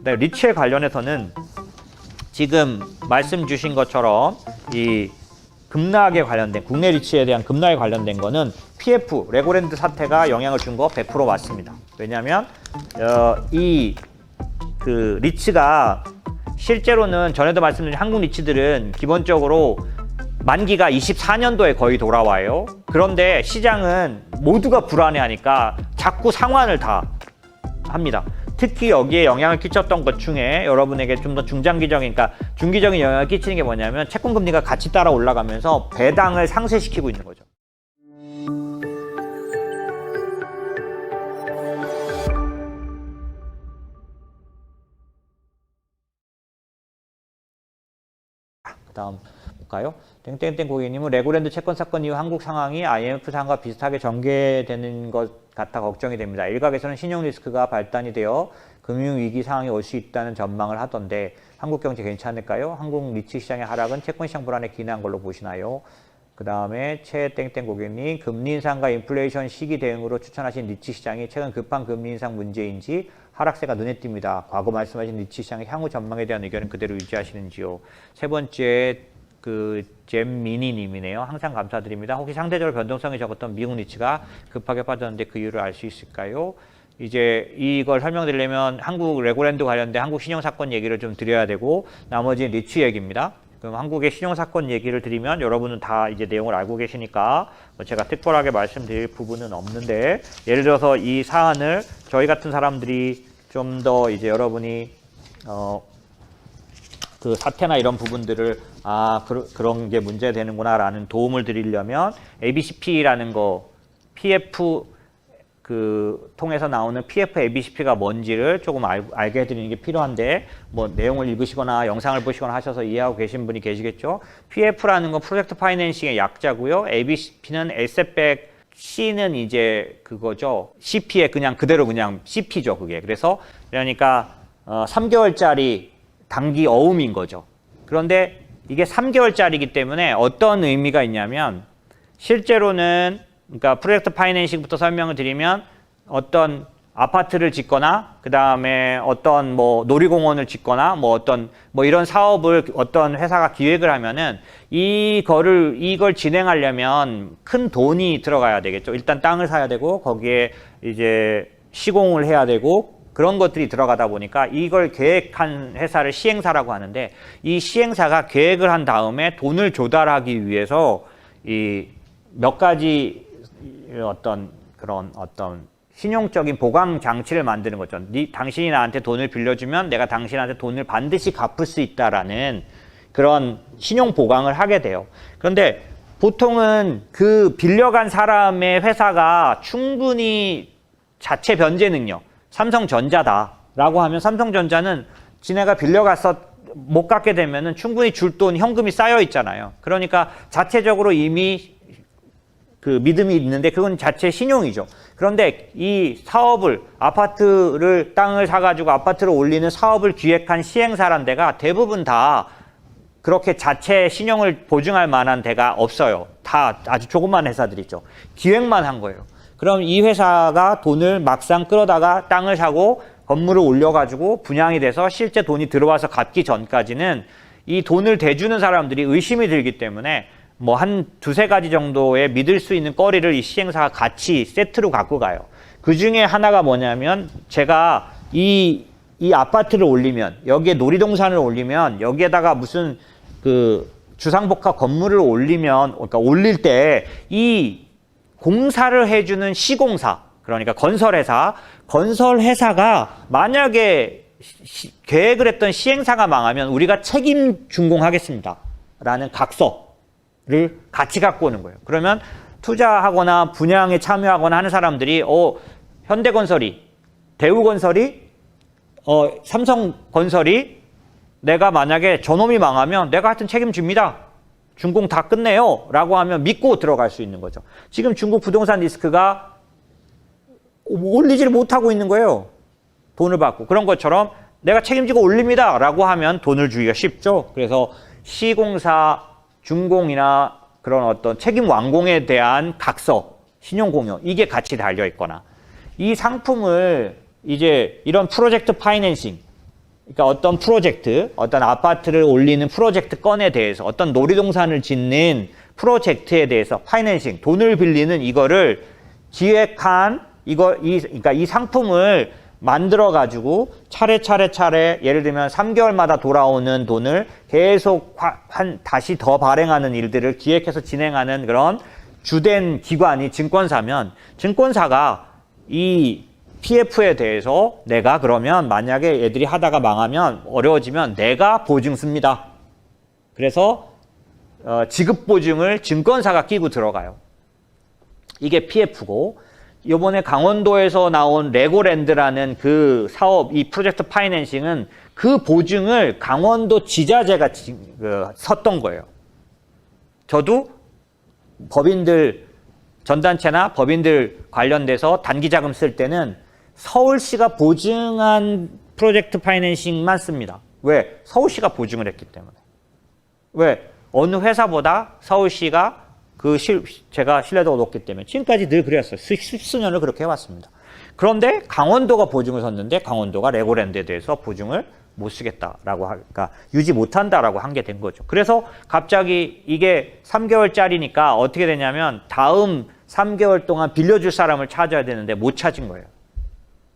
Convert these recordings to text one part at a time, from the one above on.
네, 리츠에 관련해서는 지금 말씀 주신 것처럼 이 급락에 관련된 국내 리츠에 대한 급락에 관련된 거는 PF 레고랜드 사태가 영향을 준 거 100% 맞습니다. 왜냐하면 이 리츠가 실제로는 전에도 말씀드린 한국 리츠들은 기본적으로 만기가 24년도에 거의 돌아와요. 그런데 시장은 모두가 불안해하니까 자꾸 상환을 다 합니다. 특히 여기에 영향을 끼쳤던 것 중에 여러분에게 좀 더 중장기적인, 그러니까 중기적인 영향을 끼치는 게 뭐냐면 채권 금리가 같이 따라 올라가면서 배당을 상쇄시키고 있는 거죠. 그다음 볼까요? 땡땡땡 고객님은 레고랜드 채권 사건 이후 한국 상황이 IMF 상황과 비슷하게 전개되는 것 같아 걱정이 됩니다. 일각에서는 신용 리스크가 발단이 되어 금융위기 상황이 올 수 있다는 전망을 하던데 한국 경제 괜찮을까요? 한국 리츠 시장의 하락은 채권 시장 불안에 기인한 걸로 보시나요? 그 다음에 최땡땡 고객님, 금리 인상과 인플레이션 시기 대응으로 추천하신 리츠 시장이 최근 급한 금리 인상 문제인지 하락세가 눈에 띕니다. 과거 말씀하신 리츠 시장의 향후 전망에 대한 의견은 그대로 유지하시는지요? 세 번째 잼미니님이네요. 항상 감사드립니다. 혹시 상대적으로 변동성이 적었던 미국 리츠가 급하게 빠졌는데 그 이유를 알 수 있을까요? 이제 이걸 설명드리려면 한국 레고랜드 관련된 한국 신용사건 얘기를 좀 드려야 되고 나머지는 리츠 얘기입니다. 그럼 한국의 신용사건 얘기를 드리면 여러분은 다 이제 내용을 알고 계시니까 제가 특별하게 말씀드릴 부분은 없는데, 예를 들어서 이 사안을 저희 같은 사람들이 좀 더 이제 여러분이 그 사태나 이런 부분들을 그런 게 문제되는구나 라는 도움을 드리려면 ABCP라는 거, PF 통해서 나오는 PF ABCP가 뭔지를 조금 알게 해드리는 게 필요한데, 뭐 내용을 읽으시거나 영상을 보시거나 하셔서 이해하고 계신 분이 계시겠죠. PF라는 건 프로젝트 파이낸싱의 약자고요. ABCP는 에셋백, C는 이제 그거죠. CP에 그냥 그대로 그냥 CP죠, 그게. 그러니까 3개월짜리 단기 어음인 거죠. 그런데 이게 3개월짜리이기 때문에 어떤 의미가 있냐면, 실제로는 그러니까 프로젝트 파이낸싱부터 설명을 드리면 어떤 아파트를 짓거나 그 다음에 어떤 뭐 놀이공원을 짓거나 뭐 이런 사업을 어떤 회사가 기획을 하면은 이걸 진행하려면 큰 돈이 들어가야 되겠죠. 일단 땅을 사야 되고 거기에 이제 시공을 해야 되고 그런 것들이 들어가다 보니까 이걸 계획한 회사를 시행사라고 하는데, 이 시행사가 계획을 한 다음에 돈을 조달하기 위해서 이 몇 가지 어떤 신용적인 보강 장치를 만드는 거죠. 당신이 나한테 돈을 빌려주면 내가 당신한테 돈을 반드시 갚을 수 있다라는 그런 신용 보강을 하게 돼요. 그런데 보통은 그 빌려간 사람의 회사가 충분히 자체 변제 능력, 삼성전자다라고 하면 삼성전자는 지네가 빌려가서 못 갚게 되면은 충분히 줄 돈 현금이 쌓여 있잖아요. 그러니까 자체적으로 이미 그 믿음이 있는데 그건 자체 신용이죠. 그런데 이 사업을 땅을 사가지고 아파트를 올리는 사업을 기획한 시행사란 데가 대부분 다 그렇게 자체 신용을 보증할 만한 데가 없어요. 다 아주 조그만 회사들이죠. 기획만 한 거예요. 그럼 이 회사가 돈을 막상 끌어다가 땅을 사고 건물을 올려가지고 분양이 돼서 실제 돈이 들어와서 갚기 전까지는 이 돈을 대주는 사람들이 의심이 들기 때문에 뭐 한 두세 가지 정도의 믿을 수 있는 거리를 이 시행사가 같이 세트로 갖고 가요. 그 중에 하나가 뭐냐면, 제가 이 아파트를 올리면, 여기에 놀이동산을 올리면, 여기에다가 무슨 주상복합 건물을 올리면, 그러니까 올릴 때 이 공사를 해주는 시공사, 그러니까 건설회사가 만약에 계획을 했던 시행사가 망하면 우리가 책임 준공하겠습니다 라는 각서를 같이 갖고 오는 거예요. 그러면 투자하거나 분양에 참여하거나 하는 사람들이 현대건설이, 대우건설이, 삼성건설이 내가 만약에 저놈이 망하면 내가 하여튼 책임집니다. 준공 다 끝내요 라고 하면 믿고 들어갈 수 있는 거죠. 지금 중국 부동산 리스크가 올리지를 못하고 있는 거예요. 돈을 받고. 그런 것처럼 내가 책임지고 올립니다 라고 하면 돈을 주기가 쉽죠. 그래서 시공사, 준공이나 그런 어떤 책임 완공에 대한 각서, 신용공여, 이게 같이 달려 있거나, 이 상품을 이제 이런 프로젝트 파이낸싱, 그러니까 어떤 프로젝트, 어떤 아파트를 올리는 프로젝트 건에 대해서, 어떤 놀이동산을 짓는 프로젝트에 대해서 파이낸싱, 돈을 빌리는 이거를 기획한 그러니까 이 상품을 만들어 가지고 차례 예를 들면 3개월마다 돌아오는 돈을 계속 다시 더 발행하는 일들을 기획해서 진행하는 그런 주된 기관이 증권사면, 증권사가 이 PF에 대해서 내가 그러면 만약에 애들이 하다가 망하면 어려워지면 내가 보증 씁니다. 그래서 지급 보증을 증권사가 끼고 들어가요. 이게 PF고, 이번에 강원도에서 나온 레고랜드라는 그 사업, 이 프로젝트 파이낸싱은 그 보증을 강원도 지자체가 섰던 거예요. 저도 법인들, 전단체나 법인들 관련돼서 단기자금 쓸 때는 서울시가 보증한 프로젝트 파이낸싱만 씁니다. 왜? 서울시가 보증을 했기 때문에. 왜? 어느 회사보다 서울시가 제가 신뢰도가 높기 때문에 지금까지 늘 그랬어요. 십수년을 그렇게 해왔습니다. 그런데 강원도가 보증을 섰는데 강원도가 레고랜드에 대해서 보증을 못 쓰겠다라고 그러니까 유지 못한다라고 한 게 된 거죠. 그래서 갑자기 이게 3개월짜리니까 어떻게 되냐면 다음 3개월 동안 빌려줄 사람을 찾아야 되는데 못 찾은 거예요.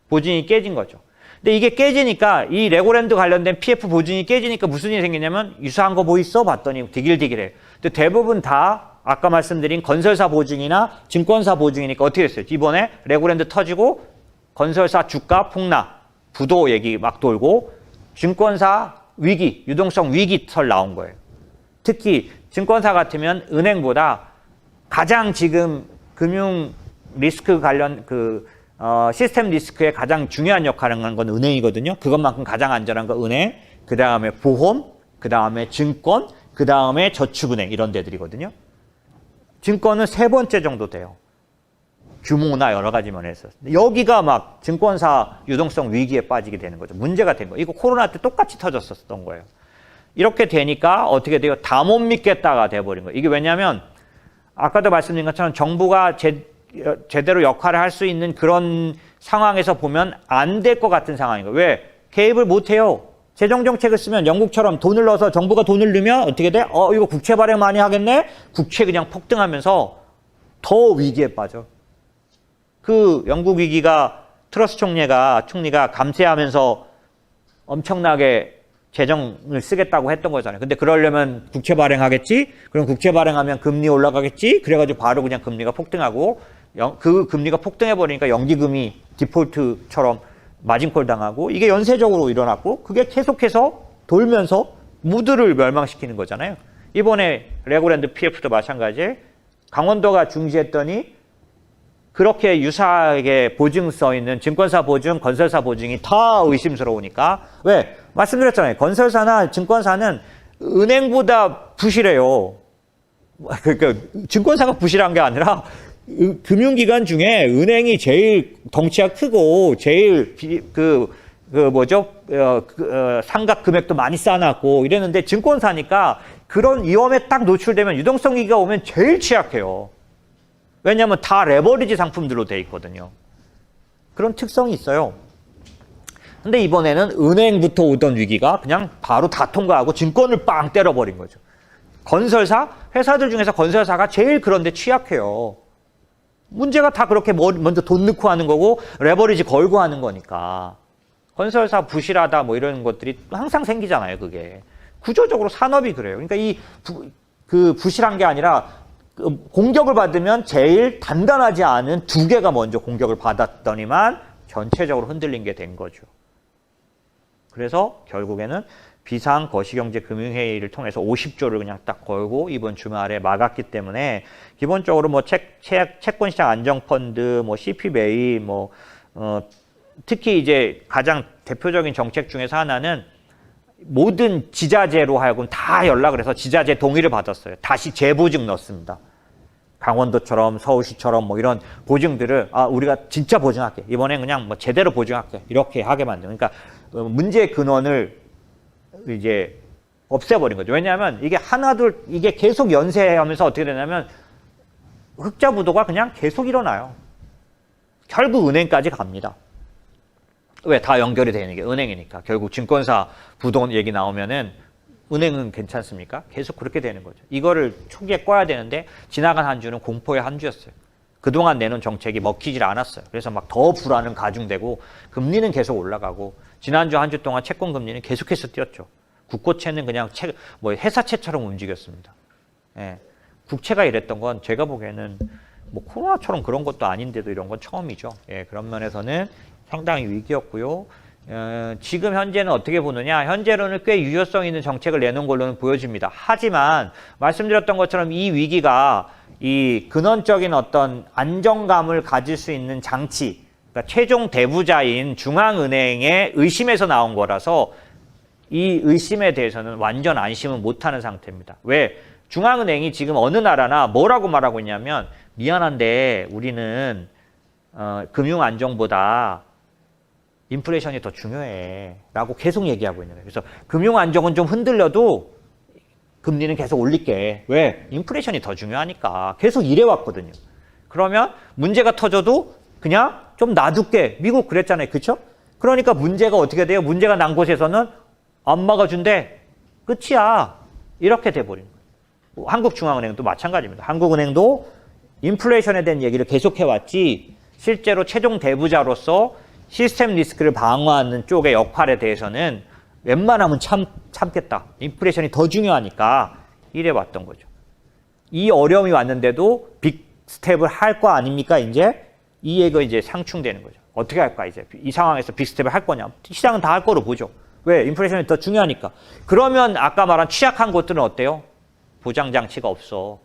보증이 깨진 거죠. 근데 이게 깨지니까 이 레고랜드 관련된 PF 보증이 깨지니까 무슨 일이 생기냐면 유사한 거 뭐 있어? 봤더니 디길디길해. 근데 대부분 다 아까 말씀드린 건설사 보증이나 증권사 보증이니까 어떻게 됐어요? 이번에 레고랜드 터지고 건설사 주가 폭락, 부도 얘기 막 돌고 증권사 위기, 유동성 위기설 나온 거예요. 특히 증권사 같으면 은행보다 가장 지금 금융 리스크 관련 시스템 리스크에 가장 중요한 역할을 하는 건 은행이거든요. 그것만큼 가장 안전한 건 은행, 그 다음에 보험, 그 다음에 증권, 그 다음에 저축은행 이런 데들이거든요. 증권은 3번째 정도 돼요. 규모나 여러 가지 면에서. 여기가 막 증권사 유동성 위기에 빠지게 되는 거죠. 문제가 된 거예요. 이거 코로나 때 똑같이 터졌었던 거예요. 이렇게 되니까 어떻게 돼요? 다 못 믿겠다가 돼버린 거예요. 이게 왜냐하면 아까도 말씀드린 것처럼 정부가 제대로 역할을 할 수 있는 그런 상황에서 보면 안 될 것 같은 상황인 거예요. 왜? 개입을 못 해요. 재정정책을 쓰면 영국처럼 돈을 넣어서 정부가 돈을 넣으면 어떻게 돼? 이거 국채 발행 많이 하겠네? 국채 그냥 폭등하면서 더 위기에 빠져. 그 영국 위기가 트러스 총리가 감세하면서 엄청나게 재정을 쓰겠다고 했던 거잖아요. 근데 그러려면 국채 발행하겠지? 그럼 국채 발행하면 금리 올라가겠지? 그래가지고 바로 그냥 금리가 폭등하고 그 금리가 폭등해버리니까 연기금이 디폴트처럼 마진콜 당하고 이게 연쇄적으로 일어났고 그게 계속해서 돌면서 모두를 멸망시키는 거잖아요. 이번에 레고랜드 PF도 마찬가지에 강원도가 중지했더니 그렇게 유사하게 보증 써 있는 증권사 보증, 건설사 보증이 다 의심스러우니까 왜? 말씀드렸잖아요. 건설사나 증권사는 은행보다 부실해요. 그러니까 증권사가 부실한 게 아니라 금융기관 중에 은행이 제일 덩치가 크고 제일 상각 금액도 많이 쌓아놨고 이랬는데 증권사니까 그런 위험에 딱 노출되면 유동성 위기가 오면 제일 취약해요. 왜냐하면 다 레버리지 상품들로 돼 있거든요. 그런 특성이 있어요. 근데 이번에는 은행부터 오던 위기가 그냥 바로 다 통과하고 증권을 빵 때려버린 거죠. 건설사? 회사들 중에서 건설사가 제일 그런데 취약해요. 문제가 다 그렇게 먼저 돈 넣고 하는 거고 레버리지 걸고 하는 거니까. 건설사 부실하다 뭐 이런 것들이 항상 생기잖아요. 그게. 구조적으로 산업이 그래요. 그러니까 부실한 게 아니라 공격을 받으면 제일 단단하지 않은 두 개가 먼저 공격을 받았더니만 전체적으로 흔들린 게 된 거죠. 그래서 결국에는 비상거시경제금융회의를 통해서 50조를 그냥 딱 걸고 이번 주말에 막았기 때문에 기본적으로 뭐 채권시장 안정펀드, 뭐 CP매입, 특히 이제 가장 대표적인 정책 중에서 하나는 모든 지자재로 하여금 다 연락을 해서 지자재 동의를 받았어요. 다시 재보증 넣습니다. 강원도처럼 서울시처럼 뭐 이런 보증들을 우리가 진짜 보증할게. 이번엔 그냥 뭐 제대로 보증할게. 이렇게 하게 만든. 그러니까 문제의 근원을 이제 없애버린 거죠. 왜냐하면 이게 하나둘 이게 계속 연쇄하면서 어떻게 되냐면 흑자 부도가 그냥 계속 일어나요. 결국 은행까지 갑니다. 왜 다 연결이 되는 게 은행이니까. 결국 증권사 부동 얘기 나오면은 은행은 괜찮습니까? 계속 그렇게 되는 거죠. 이거를 초기에 꺼야 되는데 지나간 한 주는 공포의 한 주였어요. 그동안 내놓은 정책이 먹히질 않았어요. 그래서 막 더 불안은 가중되고 금리는 계속 올라가고 지난주 한 주 동안 채권 금리는 계속해서 뛰었죠. 국고채는 그냥 회사채처럼 움직였습니다. 예. 국채가 이랬던 건 제가 보기에는 뭐 코로나처럼 그런 것도 아닌데도 이런 건 처음이죠. 예, 그런 면에서는 상당히 위기였고요. 지금 현재는 어떻게 보느냐? 현재로는 꽤 유효성 있는 정책을 내놓은 걸로는 보여집니다. 하지만 말씀드렸던 것처럼 이 위기가 이 근원적인 어떤 안정감을 가질 수 있는 장치, 그러니까 최종 대부자인 중앙은행의 의심에서 나온 거라서 이 의심에 대해서는 완전 안심은 못하는 상태입니다. 왜? 중앙은행이 지금 어느 나라나 뭐라고 말하고 있냐면 미안한데 우리는 금융 안정보다 인플레이션이 더 중요해 라고 계속 얘기하고 있는 거예요. 그래서 금융 안정은 좀 흔들려도 금리는 계속 올릴게. 왜? 인플레이션이 더 중요하니까. 계속 이래왔거든요. 그러면 문제가 터져도 그냥 좀 놔둘게. 미국 그랬잖아요. 그렇죠? 그러니까 문제가 어떻게 돼요? 문제가 난 곳에서는 안 막아준대. 끝이야. 이렇게 돼버린 거예요. 한국중앙은행도 마찬가지입니다. 한국은행도 인플레이션에 대한 얘기를 계속해왔지 실제로 최종 대부자로서 시스템 리스크를 방어하는 쪽의 역할에 대해서는 웬만하면 참겠다. 인플레이션이 더 중요하니까 이래왔던 거죠. 이 어려움이 왔는데도 빅 스텝을 할 거 아닙니까? 이제 이 얘기가 이제 상충되는 거죠. 어떻게 할까 이제 이 상황에서 빅 스텝을 할 거냐? 시장은 다 할 거로 보죠. 왜? 인플레이션이 더 중요하니까. 그러면 아까 말한 취약한 곳들은 어때요? 보장 장치가 없어.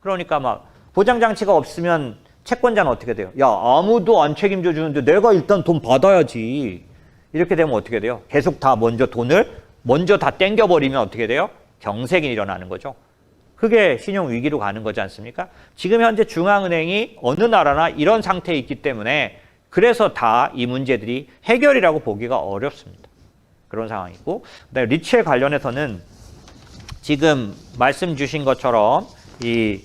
그러니까 막 보장 장치가 없으면 채권자는 어떻게 돼요? 야, 아무도 안 책임져 주는데 내가 일단 돈 받아야지. 이렇게 되면 어떻게 돼요? 계속 다 돈을 먼저 다 땡겨버리면 어떻게 돼요? 경색이 일어나는 거죠. 그게 신용 위기로 가는 거지 않습니까? 지금 현재 중앙은행이 어느 나라나 이런 상태에 있기 때문에 그래서 다 이 문제들이 해결이라고 보기가 어렵습니다. 그런 상황이고, 그다음에 리츠에 관련해서는 지금 말씀 주신 것처럼 이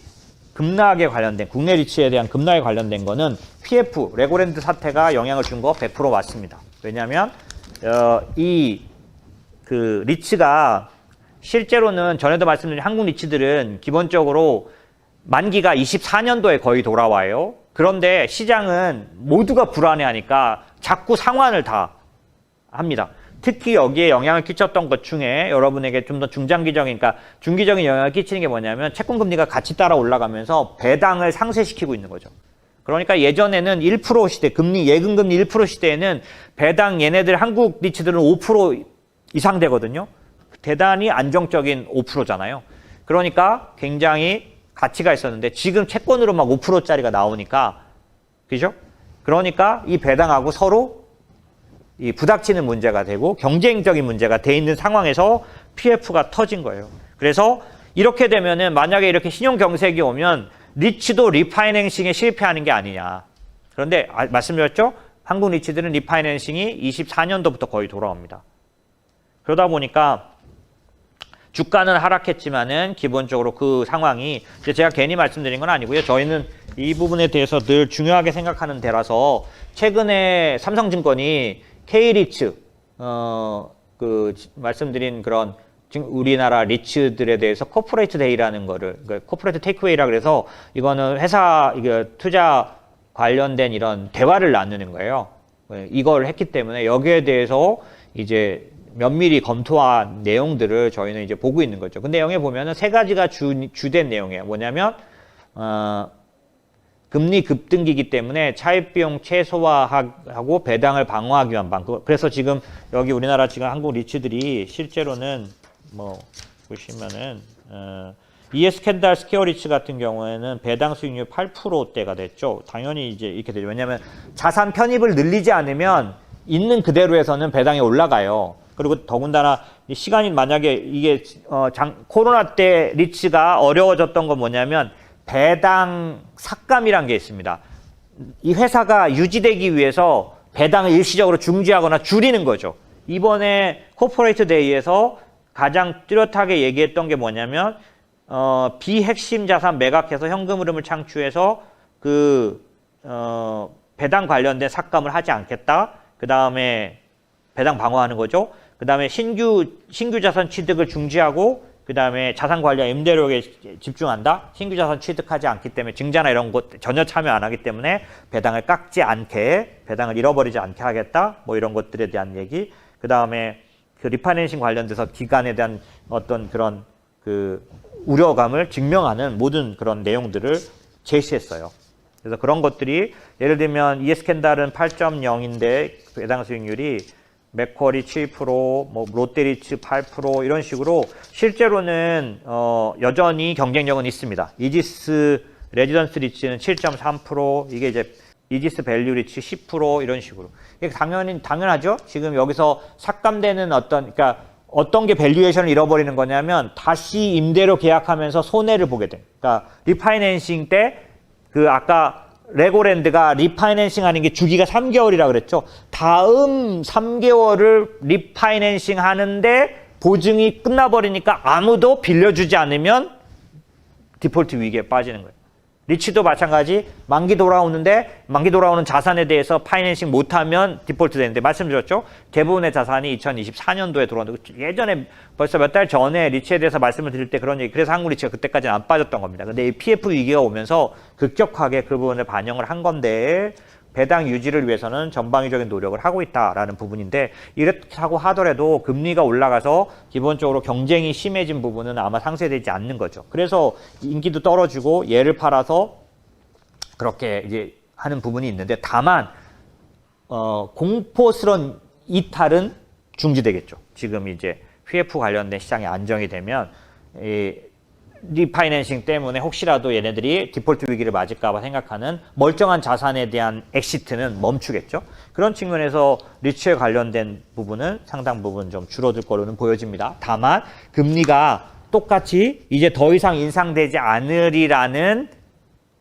급락에 관련된 국내 리츠에 대한 급락에 관련된 거는 PF 레고랜드 사태가 영향을 준 거 100% 맞습니다. 왜냐하면 그 리츠가 실제로는 전에도 말씀드린 한국 리츠들은 기본적으로 만기가 24년도에 거의 돌아와요. 그런데 시장은 모두가 불안해하니까 자꾸 상환을 다 합니다. 특히 여기에 영향을 끼쳤던 것 중에 여러분에게 좀 더 중장기적인, 그러니까 중기적인 영향을 끼치는 게 뭐냐면 채권금리가 같이 따라 올라가면서 배당을 상쇄시키고 있는 거죠. 그러니까 예전에는 1% 시대, 예금금리 1% 시대에는 배당 얘네들 한국 리츠들은 5% 이상 되거든요. 대단히 안정적인 5%잖아요. 그러니까 굉장히 가치가 있었는데 지금 채권으로 막 5%짜리가 나오니까, 그죠? 그러니까 이 배당하고 서로 이 부닥치는 문제가 되고 경쟁적인 문제가 돼 있는 상황에서 PF가 터진 거예요. 그래서 이렇게 되면은 만약에 이렇게 신용 경색이 오면 리츠도 리파이낸싱에 실패하는 게 아니냐. 그런데 말씀드렸죠? 한국 리츠들은 리파이낸싱이 24년도부터 거의 돌아옵니다. 그러다 보니까 주가는 하락했지만은 기본적으로 그 상황이 제가 괜히 말씀드린 건 아니고요. 저희는 이 부분에 대해서 늘 중요하게 생각하는 데라서 최근에 삼성증권이 K리츠 그 말씀드린 그런 지금 우리나라 리츠들에 대해서 코퍼레이트 데이라는 거를 코퍼레이트 테이크웨이라 그래서 이거는 회사 투자 관련된 이런 대화를 나누는 거예요. 이걸 했기 때문에 여기에 대해서 이제 면밀히 검토한 내용들을 저희는 이제 보고 있는 거죠. 그 내용에 보면은 세 가지가 주된 내용이에요. 뭐냐면 금리 급등기이기 때문에 차입비용 최소화하고 배당을 방어하기 위한 방법. 그래서 지금 여기 우리나라 지금 한국 리츠들이 실제로는 뭐 보시면은 ES캔달 스퀘어 리츠 같은 경우에는 배당 수익률 8%대가 됐죠. 당연히 이제 이렇게 되죠. 왜냐하면 자산 편입을 늘리지 않으면 있는 그대로 해서는 배당이 올라가요. 그리고 더군다나 시간이 만약에 이게 코로나 때 리츠가 어려워졌던 건 뭐냐면 배당 삭감이란 게 있습니다. 이 회사가 유지되기 위해서 배당을 일시적으로 중지하거나 줄이는 거죠. 이번에 코퍼레이트 데이에서 가장 뚜렷하게 얘기했던 게 뭐냐면 비핵심 자산 매각해서 현금 흐름을 창출해서 배당 관련된 삭감을 하지 않겠다. 그 다음에 배당 방어하는 거죠. 그 다음에 신규 자산 취득을 중지하고 그 다음에 자산 관리와 임대료에 집중한다. 신규 자산 취득하지 않기 때문에 증자나 이런 것 전혀 참여 안 하기 때문에 배당을 깎지 않게, 배당을 잃어버리지 않게 하겠다. 뭐 이런 것들에 대한 얘기. 그 다음에 그 리파이낸싱 관련돼서 기간에 대한 어떤 그런 그 우려감을 증명하는 모든 그런 내용들을 제시했어요. 그래서 그런 것들이 예를 들면 이에스캔달은 8.0인데 배당 수익률이 맥쿼리 7%, 뭐 롯데리츠 8% 이런 식으로 실제로는 여전히 경쟁력은 있습니다. 이지스 레지던스 리츠는 7.3%, 이게 이제 이지스 밸류 리츠 10% 이런 식으로. 이게 당연하죠. 지금 여기서 삭감되는 그러니까 어떤 게 밸류에이션을 잃어버리는 거냐면 다시 임대료 계약하면서 손해를 보게 돼. 그러니까 리파이낸싱 때 그 아까 레고랜드가 리파이낸싱 하는 게 주기가 3개월이라 그랬죠. 다음 3개월을 리파이낸싱 하는데 보증이 끝나버리니까 아무도 빌려주지 않으면 디폴트 위기에 빠지는 거예요. 리츠도 마찬가지. 만기 돌아오는 자산에 대해서 파이낸싱 못하면 디폴트 되는데 말씀드렸죠. 대부분의 자산이 2024년도에 들어왔는데 예전에 벌써 몇 달 전에 리츠에 대해서 말씀을 드릴 때 그런 얘기, 그래서 한국 리츠가 그때까지는 안 빠졌던 겁니다. 근데 이 PF 위기가 오면서 급격하게 그 부분을 반영을 한 건데 배당 유지를 위해서는 전방위적인 노력을 하고 있다라는 부분인데, 이렇다고 하더라도 금리가 올라가서 기본적으로 경쟁이 심해진 부분은 아마 상쇄되지 않는 거죠. 그래서 인기도 떨어지고 얘를 팔아서 그렇게 이제 하는 부분이 있는데, 다만 공포스러운 이탈은 중지되겠죠. 지금 이제 PF 관련된 시장이 안정이 되면 리파이낸싱 때문에 혹시라도 얘네들이 디폴트 위기를 맞을까 봐 생각하는 멀쩡한 자산에 대한 엑시트는 멈추겠죠. 그런 측면에서 리츠에 관련된 부분은 상당 부분 좀 줄어들 거로는 보여집니다. 다만 금리가 똑같이 이제 더 이상 인상되지 않으리라는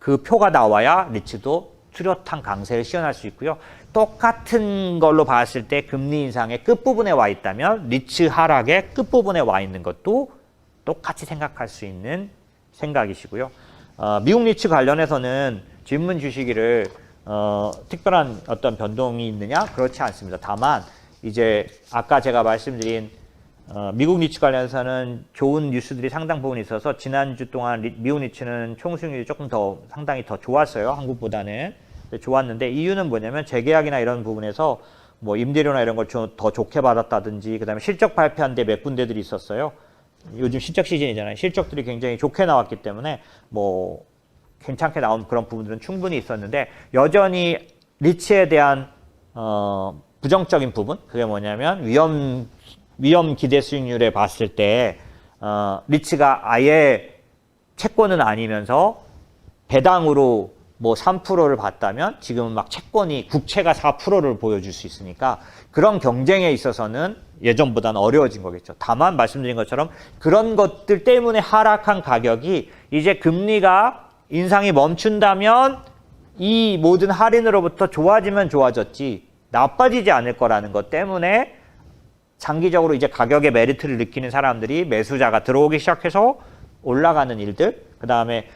그 표가 나와야 리츠도 뚜렷한 강세를 시현할 수 있고요. 똑같은 걸로 봤을 때 금리 인상의 끝부분에 와 있다면 리츠 하락의 끝부분에 와 있는 것도 똑같이 생각할 수 있는 생각이시고요. 미국 리츠 관련해서는 질문 주시기를 특별한 어떤 변동이 있느냐? 그렇지 않습니다. 다만 이제 아까 제가 말씀드린 미국 리츠 관련해서는 좋은 뉴스들이 상당 부분 있어서 지난주 동안 미국 리츠는 총수익률이 조금 더 상당히 더 좋았어요. 한국보다는. 좋았는데 이유는 뭐냐면 재계약이나 이런 부분에서 뭐 임대료나 이런 걸 더 좋게 받았다든지, 그다음에 실적 발표한 데 몇 군데들이 있었어요. 요즘 실적 시즌이잖아요. 실적들이 굉장히 좋게 나왔기 때문에 뭐 괜찮게 나온 그런 부분들은 충분히 있었는데, 여전히 리츠에 대한 부정적인 부분, 그게 뭐냐면 위험 기대 수익률에 봤을 때 리츠가 아예 채권은 아니면서 배당으로 뭐 3%를 받다면 지금은 막 채권이 국채가 4%를 보여줄 수 있으니까 그런 경쟁에 있어서는 예전보다는 어려워진 거겠죠. 다만 말씀드린 것처럼 그런 것들 때문에 하락한 가격이 이제 금리가 인상이 멈춘다면 이 모든 할인으로부터 좋아지면 좋아졌지 나빠지지 않을 거라는 것 때문에 장기적으로 이제 가격의 메리트를 느끼는 사람들이 매수자가 들어오기 시작해서 올라가는 일들, 그 다음에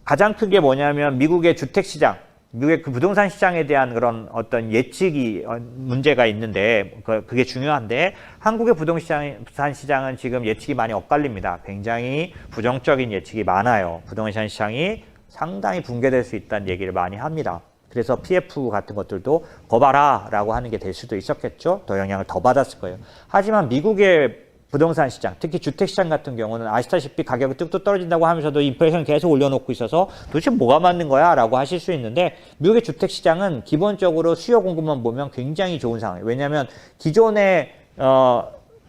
가장 큰 게 뭐냐면 미국의 주택시장, 미국의 그 부동산 시장에 대한 그런 어떤 예측이 문제가 있는데 그게 중요한데, 한국의 부동산 시장은 지금 예측이 많이 엇갈립니다. 굉장히 부정적인 예측이 많아요. 부동산 시장이 상당히 붕괴될 수 있다는 얘기를 많이 합니다. 그래서 PF 같은 것들도 거봐라 라고 하는 게 될 수도 있었겠죠. 더 영향을 더 받았을 거예요. 하지만 미국의 부동산 시장, 특히 주택시장 같은 경우는 아시다시피 가격이 뚝뚝 떨어진다고 하면서도 인플레이션을 계속 올려놓고 있어서 도대체 뭐가 맞는 거야? 라고 하실 수 있는데, 미국의 주택시장은 기본적으로 수요 공급만 보면 굉장히 좋은 상황이에요. 왜냐하면 기존에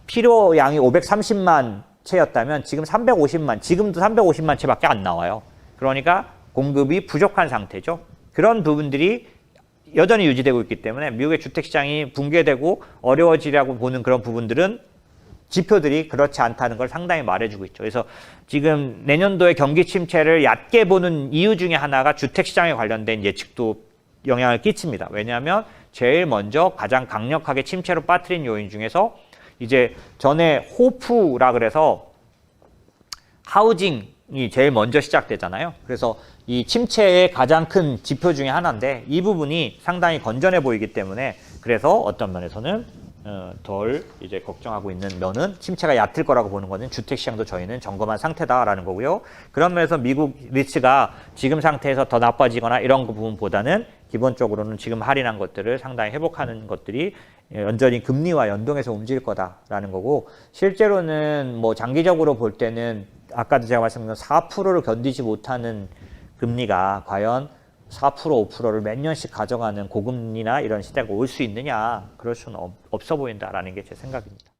필요량이 530만 채였다면 지금 350만, 지금도 350만 채밖에 안 나와요. 그러니까 공급이 부족한 상태죠. 그런 부분들이 여전히 유지되고 있기 때문에 미국의 주택시장이 붕괴되고 어려워지려고 보는 그런 부분들은 지표들이 그렇지 않다는 걸 상당히 말해주고 있죠. 그래서 지금 내년도에 경기 침체를 얕게 보는 이유 중에 하나가 주택시장에 관련된 예측도 영향을 끼칩니다. 왜냐하면 제일 먼저 가장 강력하게 침체로 빠뜨린 요인 중에서 이제 전에 호프라 그래서 하우징 제일 먼저 시작되잖아요. 그래서 이 침체의 가장 큰 지표 중에 하나인데 이 부분이 상당히 건전해 보이기 때문에 그래서 어떤 면에서는 덜 이제 걱정하고 있는 면은 침체가 얕을 거라고 보는 거는 주택 시장도 저희는 점검한 상태다라는 거고요. 그런 면에서 미국 리츠가 지금 상태에서 더 나빠지거나 이런 부분보다는 기본적으로는 지금 할인한 것들을 상당히 회복하는 것들이 연전히 금리와 연동해서 움직일 거다라는 거고 실제로는 뭐 장기적으로 볼 때는 아까도 제가 말씀드린 4%를 견디지 못하는 금리가 과연 4%, 5%를 몇 년씩 가져가는 고금리나 이런 시대가 올 수 있느냐 그럴 수는 없어 보인다라는 게 제 생각입니다.